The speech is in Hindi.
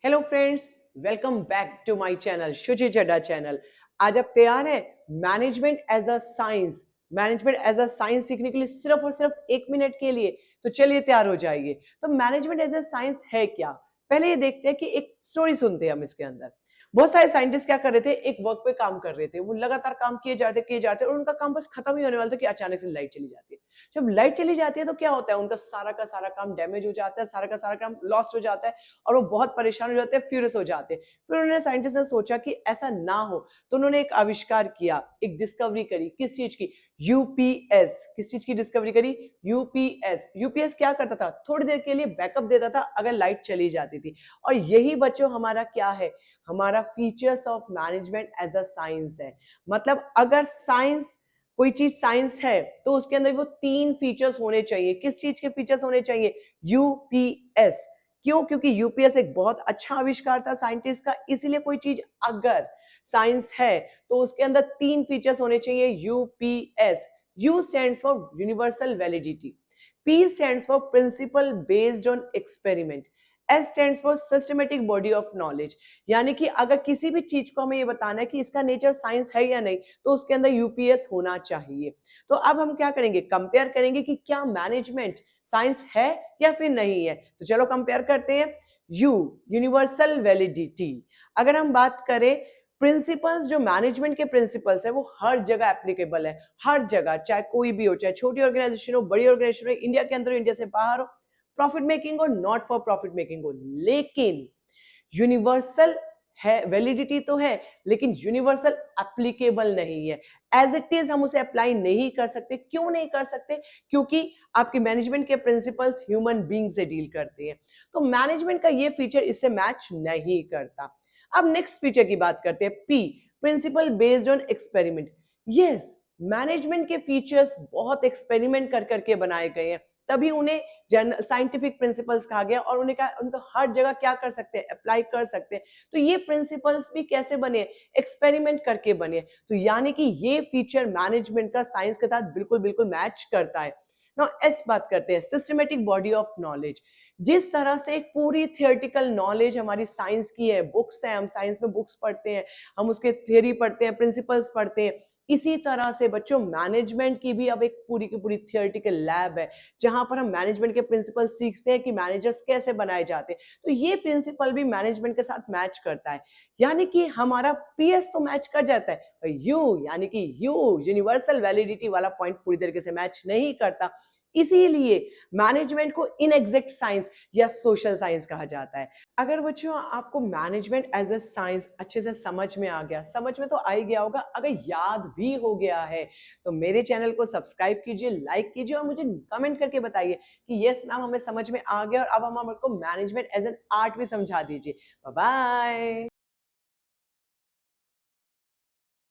Hello friends, welcome back to my channel Shuchi Chaddha channel. आज आप तैयार हैं मैनेजमेंट एज अ साइंस सीखने के लिए सिर्फ और सिर्फ 1 मिनट के लिए? तो चलिए तैयार हो जाइए। तो मैनेजमेंट एज अ साइंस है क्या? पहले ये देखते हैं कि एक स्टोरी सुनते हैं हम इसके अंदर। बहुत सारे साइंटिस्ट क्या कर रहे थे, एक वर्क पे काम कर रहे थे, वो लगातार काम किए जाते और उनका काम बस खत्म ही होने वाला था कि अचानक से लाइट चली जाती है। जब लाइट चली जाती है तो क्या होता है, उनका सारा का सारा काम डैमेज हो जाता है, सारा का सारा काम लॉस्ट हो जाता है और वो बहुत परेशान हो जाते हैं, फ्यूरियस हो जाते हैं। फिर उन्होंने साइंटिस्ट ने सोचा कि ऐसा ना हो, तो उन्होंने एक आविष्कार किया, एक डिस्कवरी करी। किस चीज की? यूपीएस। किस चीज की डिस्कवरी करी? यूपीएस। यूपीएस क्या करता था? थोड़ी देर के लिए बैकअप देता था अगर लाइट चली जाती थी। और यही बच्चों हमारा क्या है, हमारा features of management as a science है। मतलब अगर साइंस, कोई चीज साइंस है तो उसके अंदर वो 3 फीचर्स होने चाहिए। किस चीज के फीचर्स होने चाहिए? यूपीएस। क्यों? क्योंकि यूपीएस एक बहुत अच्छा आविष्कार था साइंटिस्ट का, इसीलिए कोई चीज अगर साइंस है तो उसके अंदर 3 फीचर्स होने चाहिए। UPS. You stands for universal validity, P stands for principle based on experiment, S stands for systematic body of knowledge. यानी कि अगर किसी भी चीज को हमें ये बताना है कि इसका नेचर साइंस है या नहीं, तो उसके अंदर यूपीएस होना चाहिए। तो अब हम क्या करेंगे, कंपेयर करेंगे कि क्या मैनेजमेंट साइंस है या फिर नहीं है। तो चलो कंपेयर करते हैं। You, universal validity. अगर हम बात करें, प्रिंसिपल्स, जो मैनेजमेंट के प्रिंसिपल्स है वो हर जगह एप्लीकेबल है। हर जगह, चाहे कोई भी हो, चाहे छोटी ऑर्गेनाइजेशन हो, बड़ी ऑर्गेनाइजेशन हो, इंडिया के अंदर हो, इंडिया से बाहर हो, प्रॉफिट मेकिंग हो, नॉट फॉर प्रॉफिट मेकिंग हो। लेकिन यूनिवर्सल है, वैलिडिटी तो है, लेकिन यूनिवर्सल एप्लीकेबल नहीं है। एज इट इज हम उसे अप्लाई नहीं कर सकते। क्यों नहीं कर सकते? क्योंकि आपके मैनेजमेंट के प्रिंसिपल्स ह्यूमन बीइंग से डील करते हैं। तो मैनेजमेंट का ये फीचर इससे मैच नहीं करता। अब नेक्स्ट फीचर की बात करते हैं, P, principle based on experiment. Yes, management के फीचर्स बहुत एक्सपेरिमेंट कर करके बनाए गए हैं, तभी उन्हें जनरल साइंटिफिक प्रिंसिपल्स कहा गया और उन्हें कहा उनको हर जगह क्या कर सकते हैं, अप्लाई कर सकते हैं। तो ये प्रिंसिपल्स भी कैसे बने? एक्सपेरिमेंट करके बने। तो यानी कि ये फीचर मैनेजमेंट का साइंस के साथ बिल्कुल बिल्कुल मैच करता है। नाउ एस बात करते हैं, सिस्टमेटिक बॉडी ऑफ नॉलेज। जिस तरह से एक पूरी थियोरेटिकल नॉलेज हमारी साइंस की है, बुक्स हैं, हम साइंस में बुक्स पढ़ते हैं, हम उसके थियोरी पढ़ते हैं, प्रिंसिपल्स पढ़ते हैं, इसी तरह से बच्चों मैनेजमेंट की भी अब एक पूरी की पूरी थियोरेटिकल लैब है, जहां पर हम मैनेजमेंट के प्रिंसिपल सीखते हैं कि मैनेजर्स कैसे बनाए जाते हैं। तो ये प्रिंसिपल भी मैनेजमेंट के साथ मैच करता है। यानी कि हमारा पीएस तो मैच कर जाता है, यू यानी कि यू, यूनिवर्सल वैलिडिटी वाला पॉइंट पूरी तरीके से मैच नहीं करता। इसीलिए मैनेजमेंट को इनएग्जैक्ट साइंस या सोशल साइंस कहा जाता है। अगर बच्चों आपको मैनेजमेंट एज अ साइंस अच्छे से समझ में आ गया, समझ में तो आ ही गया होगा, अगर याद भी हो गया है तो मेरे चैनल को सब्सक्राइब कीजिए, लाइक कीजिए और मुझे कमेंट करके बताइए कि यस मैम, हमें समझ में आ गया और अब हम हमको मैनेजमेंट एज एन आर्ट भी समझा दीजिए। Bye bye.